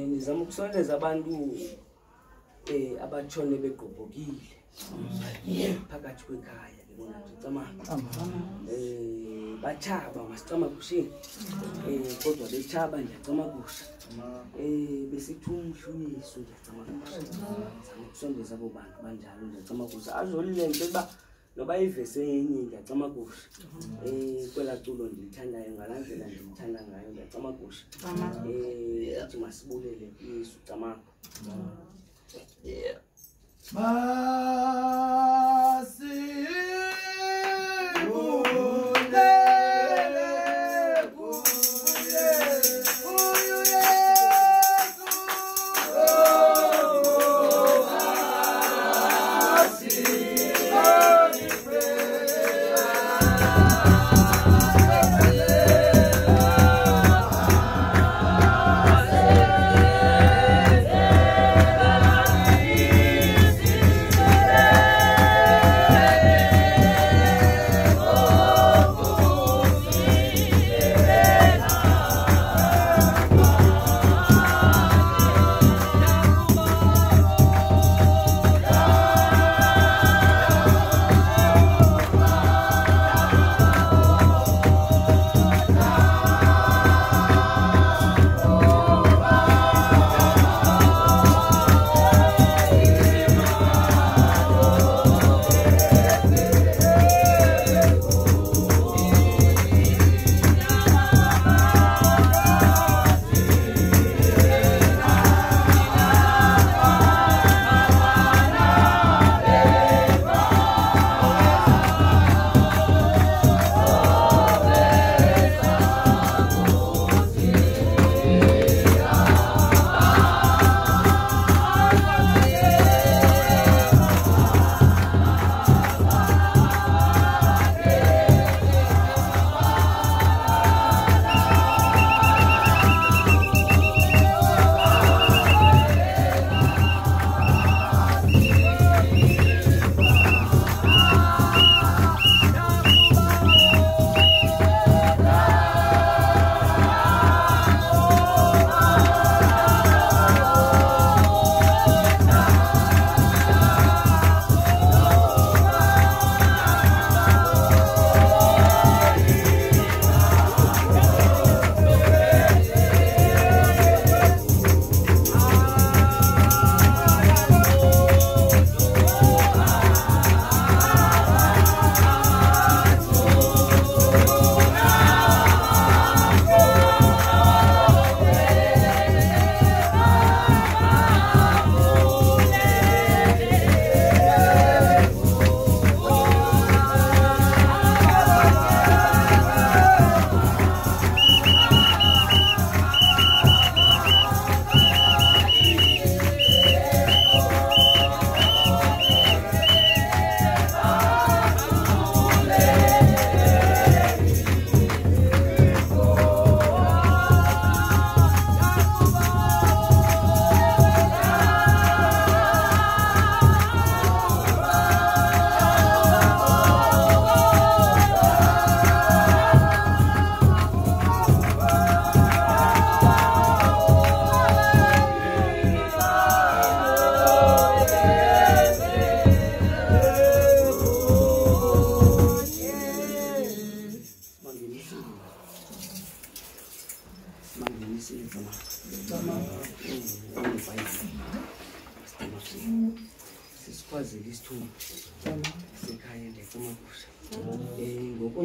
Nizama ukusondeza abantu abatshone begqobhokile phakathi kwekhaya ngibona ngicama bachaba masicama kushini kodwa bechaba ngiyacama kusha besithumhlumiso ngiyacama kusha ukusondeza abo bantu banjalo ngiyacama kusha azolile ngeba noba ivese yenye ngiyacama kusha kwela culo ndilithandayo ngalandlela ndilithanda ngayo ngiyacama kusha athi masibulele Yesu cama yeah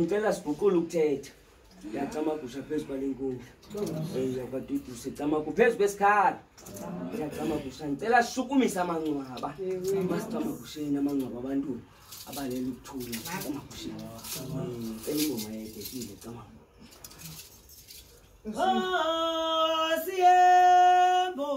ngicela sibhuqule ukuthetha ngiyacama kusha phezu kwalenkundla yakwaDudu sicama kuphezu kwesikhala ngiyacama kusha ngicela sishukumise amangcwaba masicama kusheni amangcwaba abantu abalela ukuthula ngicama kusheni ngicela ingoma yedekile cama Siyembo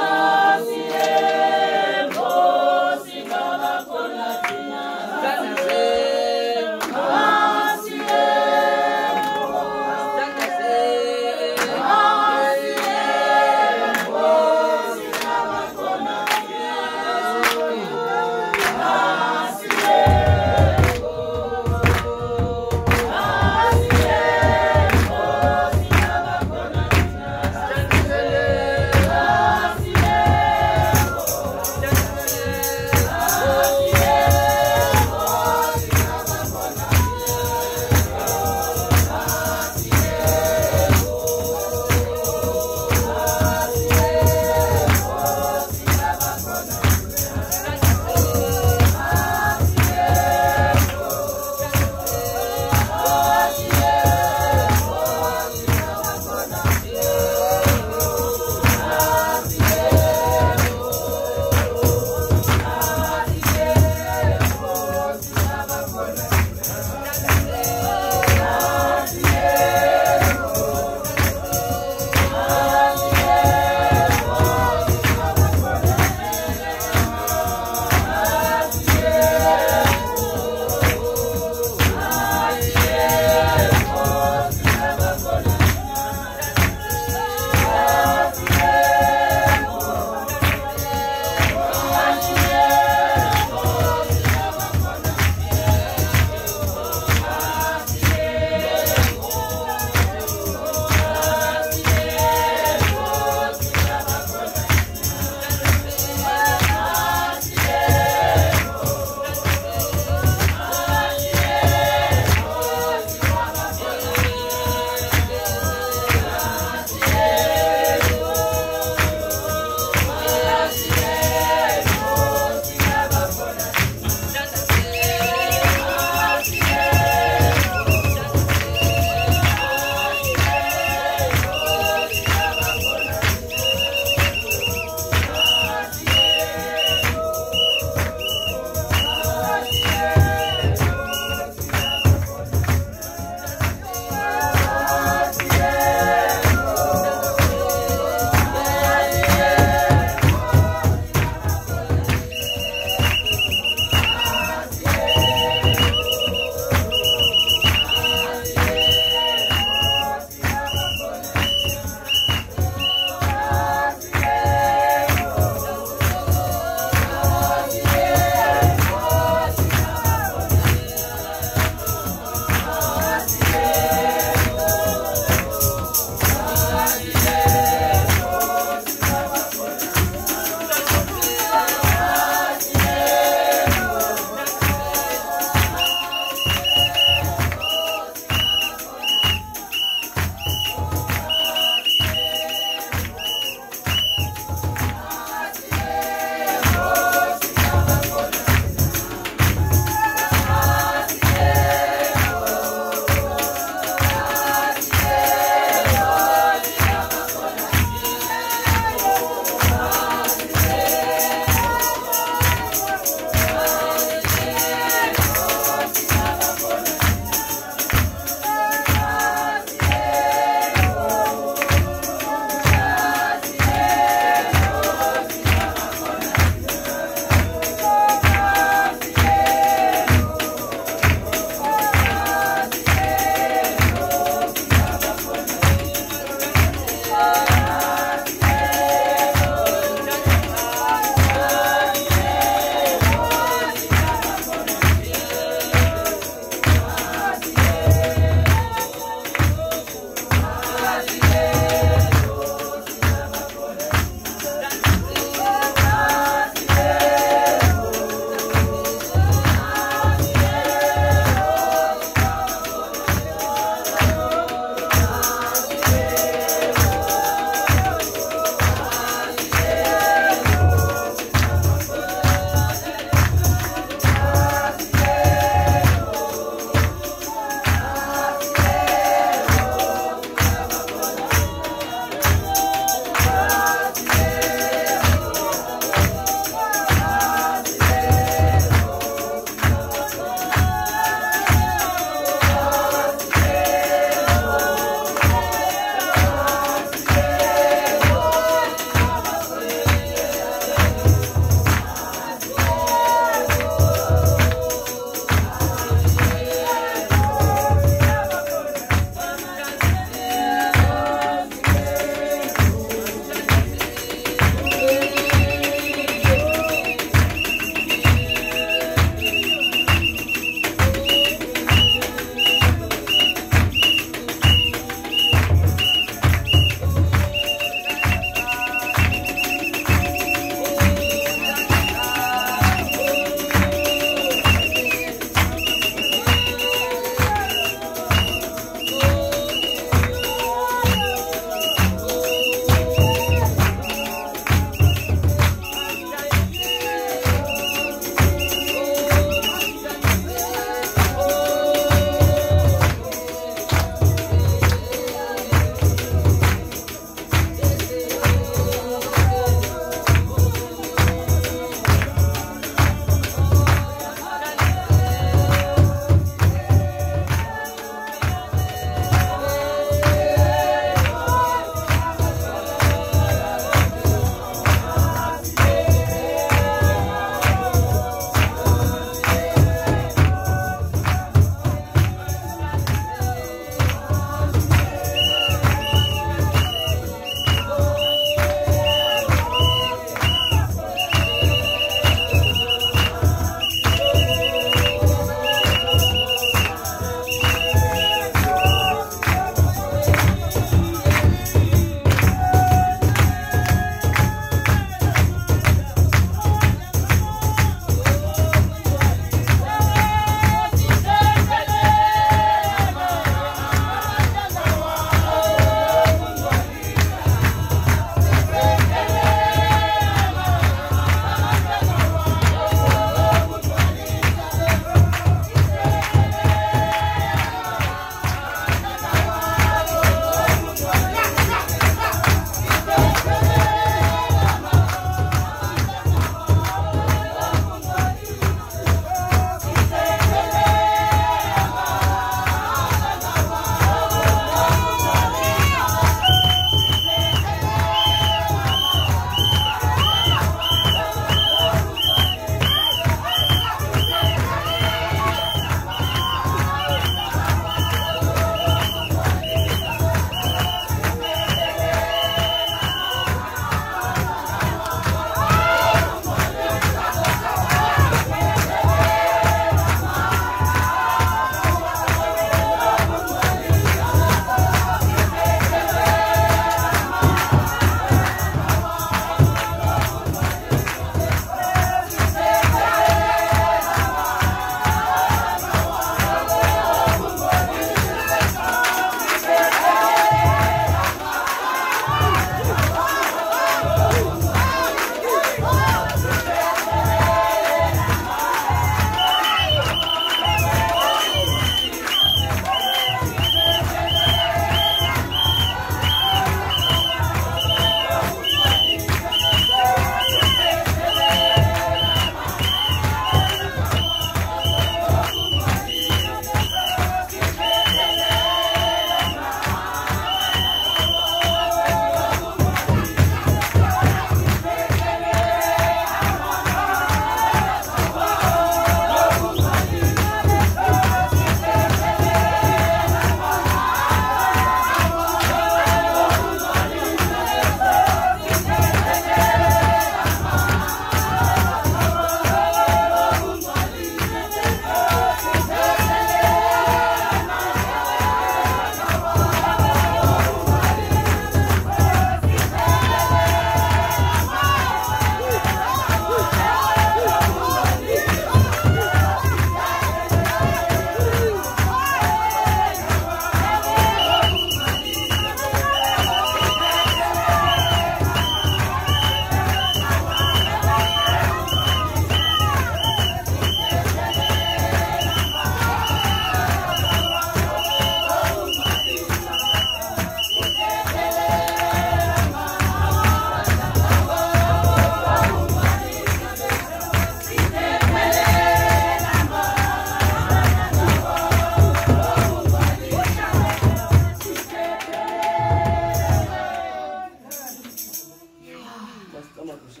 masicamakusha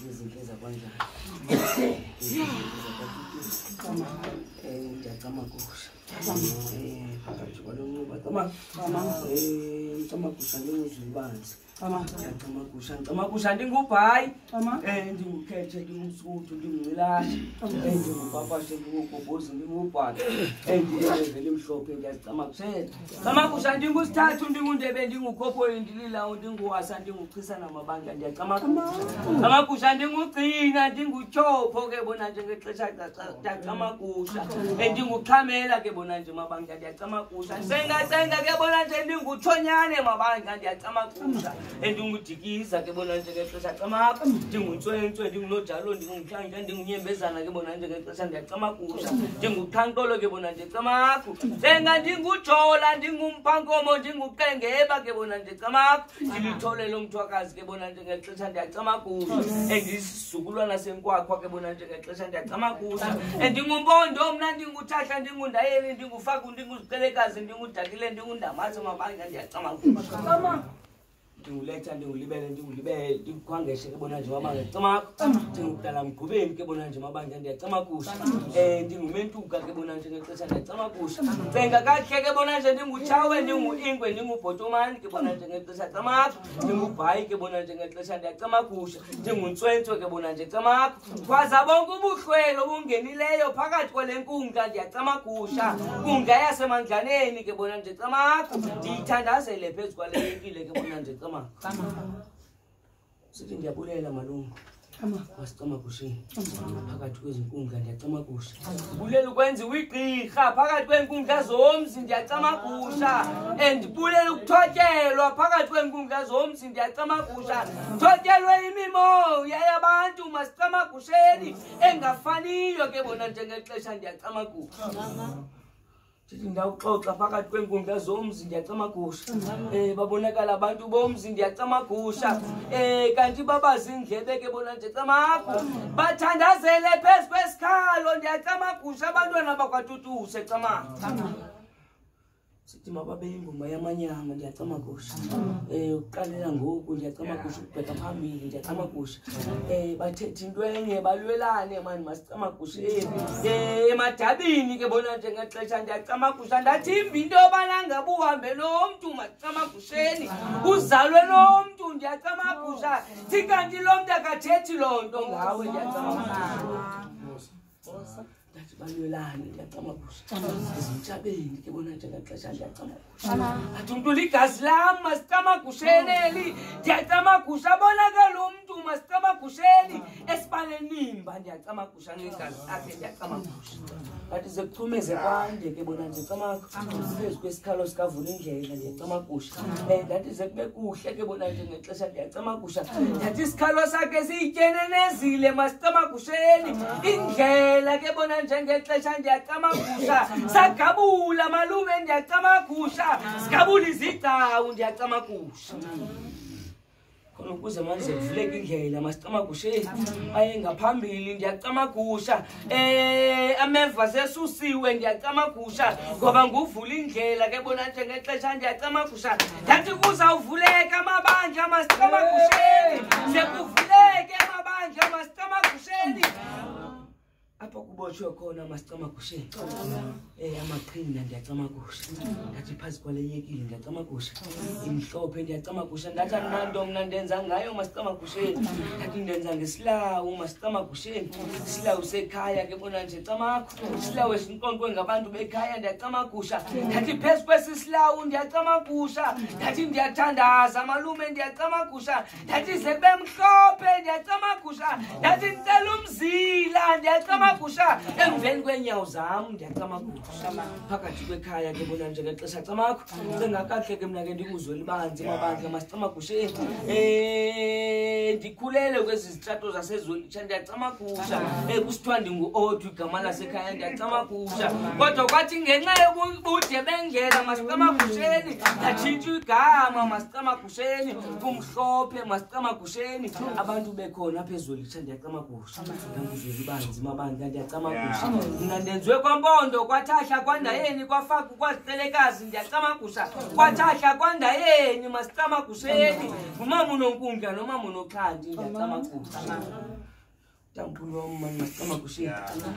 izinhleza kanjani ngiyacamakusha phakathi kwalonquba ngicamakusha njengozubanzi ngicamakusha ndingubhayi ndingukhethe ndingusuthu ndingumlashi ndingupapashe ndingugobhozi ndingubhaka ndiyevele emhlophe ndiyazicamakushela camakusha ndingusithathu ndingundebe ndingukhophoyi ndililawo ndinguwasa ndinguchisa namabandla ndiyacamakusha ndingugcina ndingutyhopho ke bona njengexesha ndiyacamakusha ndinguxhamela ke bona nje mabandla ndiyacamakusha sengacenga ke bona nje ndinguthonyane mabandla ndiyacamakusha ndingudikiza ke bona nje ngexesha camaka ndinguntswentswe ndingunojalo ndingumhlanga ndingunyembezana ke bona nje ngexesha ndiyacamakusha ndinguqhankqolo ke bona nje camaka senga ndingujola ndingumphankomo ndinguqengeba ke bona nje camaka ndilithole lo mthwakazi ke bona nje ngexesha ndiyacamakusha ndisizukulwana senkwakwa ke bona nje ngexesha ndiyacamakusha ndingumbondo mna ndinguthahla ndingundayeli ndingufaku ndinguziqelekazi ndingudakile ndingundamase mabandla ndiyacamakusha ndinguletha ndingulibele ndikukhwangeshe ke bona nje mabandla ndiyacamakusha ndingudala mgqubeni ke bona nje mabandla ndiyacamakusha ndingumentuka ke bona nje ngexesha ndiyacamakusha cenga kakuhle ke bona nje ndingutshawe ndingu-ingwe ndingubhotomani ke bona nje ngexesha camaka ndingubhayi ke bona nje ngexesha ndiyacamakusha ndinguntswentswe ke bona nje camaka kwaza bonke ubuhlwelo obungenileyo phakathi kwale nkundla ndiyacamakusha nkundla yasemandlaneni ke bona nje camaka ndiyithandazele phezu kwale yempile ke bona nje camaka sithi ndiyabulela malungu masicamakusheni phakathi kwezinkundla ndiyacamakusha bulela ukwenziwa igqirha phakathi kweenkundla zomzi ndiyacamakusha bulela ukuthotyelwa phakathi kweenkundla zomzi ndiyacamakusha thotyelwe imimoya yabantu masicamakusheni engafaniyo ke bona njengexesha ndiyacamakusha sithi ndawuxoxa phakathi kweenkundla zomzi ndiyacamakusha babonakala abantu bomzi ndiyacamakusha kanti babazi indlebe ke bona nje camaka bathandazele phezu kwesikhalo ndiyacamakusha abantwana bakwaTutuse camaka sithi mababe ingoma yamanyama ndiyacamakusha uqalela ngoku ndiyacamakusha ukubheka phambili ndiyacamakusha bathetha into enye balwelane mani masicamakusheni emadabini ke bona nje ngexesha ndiyacamakusha ndathimba into yobana ngabe uhambe lo mntu masicamakusheni uzalwe lo mntu ndiyacamakusha thikanti lo mntu akathethi loo nto ngawe ndiyacamakusha balwelane ndiyacamakusha ezintshabeni ke bona nje ngexesha ndiyacamakusha athi umntu ligazi lam masicamakusheni eli ndiyacamakusha bonakala umntu masicamakusheni esibanenimba ndiyacamakusha ngegazi lakhe ndiyacamakusha kanti ze kuchumeze kwande ke bona nje camaka phezu kwesikhalo sikavula indlela ndiyacamakusha ndathi ze kube kuhle ke bona nje ngexesha ndiyacamakusha ndathi isikhalo sakhe siyityenenezile masicamakusheni indlela ke bona nje ngexesha ndiyacamakusha sagabula malume ndiyacamakusha sigabula izigcawu ndiyacamakusha khona ukuze manje kuvuleke indlela masicamakusheni aye ngaphambili ndiyacamakusha ameva sesusiwe ndiyacamakusha ngoba nguvula indlela ke bona nje ngexesha ndiyacamakusha ndathi kuzawuvuleka amabandla masicamakusheni sekuvuleke amabandla masicamakusheni apho kubotshwe khona masicamakusheni amaqhinga ndiyacamakusha ndathi phasi kwaleyekile ndiyacamakusha imhlophe ndiyacamakusha ndathi andinanto mna ndenza ngayo masicamakusheni ndathi ndenza ngesilawu masicamakusheni isilawu sekhaya ke bona nje camako isilawu esinkonkwe ngabantu bekhaya ndiyacamakusha ndathi phezu kwesisilawu ndiyacamakusha ndathi ndiyathandaza malume ndiyacamakusha ndathi ze kube mhlophe ndiyacamakusha ndathi ndicela umzila ndiyacamakusha emveni kweenyawo zam ndiyacamakusha phakathi kwekhaya ke bona nje ngexesha camako sengakakuhle ke mna ke ndikuzwela ibanzi mabandla masicamakusheni ndikhulele kwezi zitrato zasezolitsha ndiyacamakusha kusithiwa ndingu-Othu igama lasekhaya ndiyacamakusha kodwa kwathi ngenxa yobude bendlela masicamakusheni ndatshintsha igama masicamakusheni kumhlophe masicamakusheni abantu bekhona phezolitsha ndiyacamakusha ndangizwela ibanzi mabandla ndiyacama kusha mna ndenzwe kwaMpondo kwaThahla kwaNdayeni kwaFaku kwaZitelekazi ndiyacama kusha kwaThahla kwaNdayeni masicama kusheni umama uNonkundla nomama uNoxhandi ndiyacama kusha Tampulo mama masicama kusheni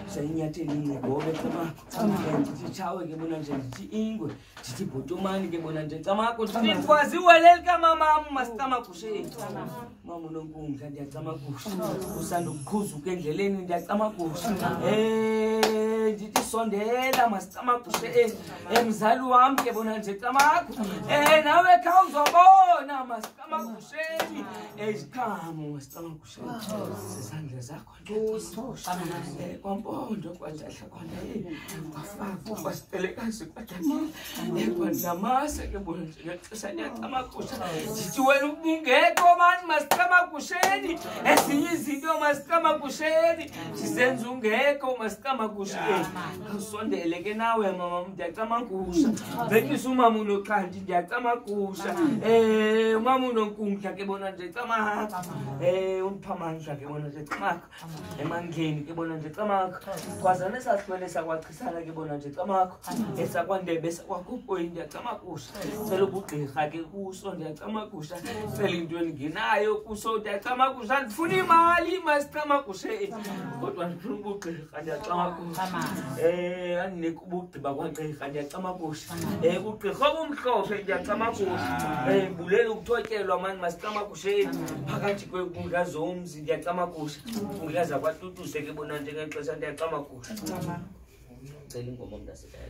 sayinyatheli ngobe cama ndithi chawe ke bona nje ndithi ingwe ndithi bhotomani ke bona nje cama ko ndithi kwaziwe lelika mama masicama kusheni mama uNonkundla ndiyacama kusha usanda ukuqhuzuka endleleni ndiyacama kusha ndithi sondela masicama kusheni emzali wami ke bona nje camakho nawe khawuzobona masicama kusheni eziqhamo masicama kusheni sesandla zakho kwaMpondo kwaThahla kwaNdayeni kwaFaku kwaZitelekazi kwaNdayeni kwaNdamase ke bona nje ngexesha ndiyacama kusha ndithi wena ubungekho mani masicama kusheni ezinye izinto masicama kusheni sisenza ungekho masicama kusheni khawusondele ke nawe mama ndiyacama kusha bekisa umama uNoxhandi ndiyacama kusha umama uNonkundla ke bona nje camakho umphamandla ke bona nje camakho emandleni ke bona nje camakho kwazana sahlwele sakwachisana ke bona nje camakho esakwaNdebe sakwaKupoyi ndiyacama kusha cela ubugqirha ke kuso ndiyacama kusha cela into engenayo kuso ndiyacama kusha ndifuna imali masicama kusheni kodwa ndifuna ubugqirha ndiyacama kusha andinike ubugqiba kwagqirha ndiyacama kusha ugqirha obumhlophe ndiyacama kusha bulela ukuthotyelwa mani masicama kusheni phakathi kwenkundla zomzi ndiyacama kusha inkundla zakwaTutuse ke bona nje ngexesha ndiyacama kusha cela ingoma mntasekhaya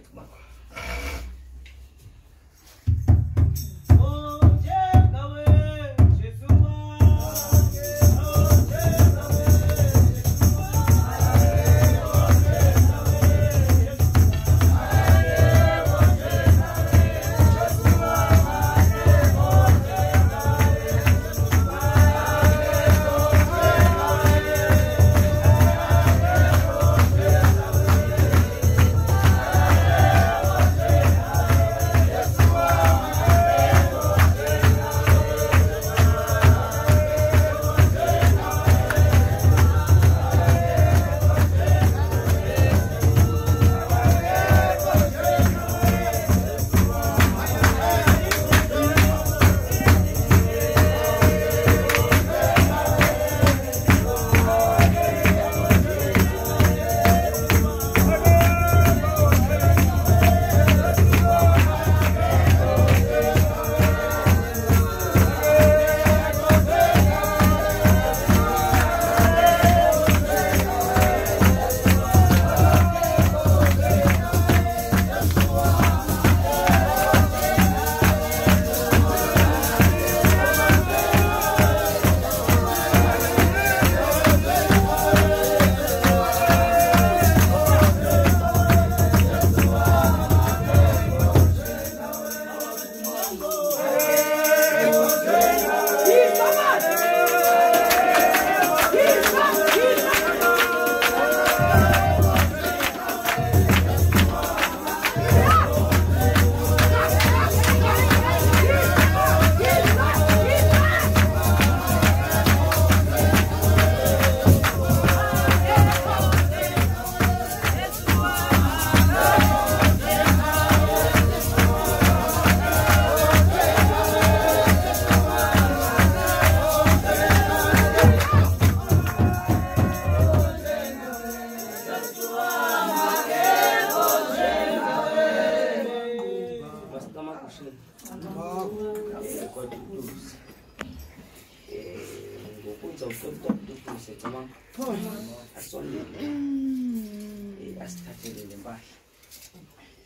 asithathelele impahla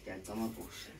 ndiyacama kusha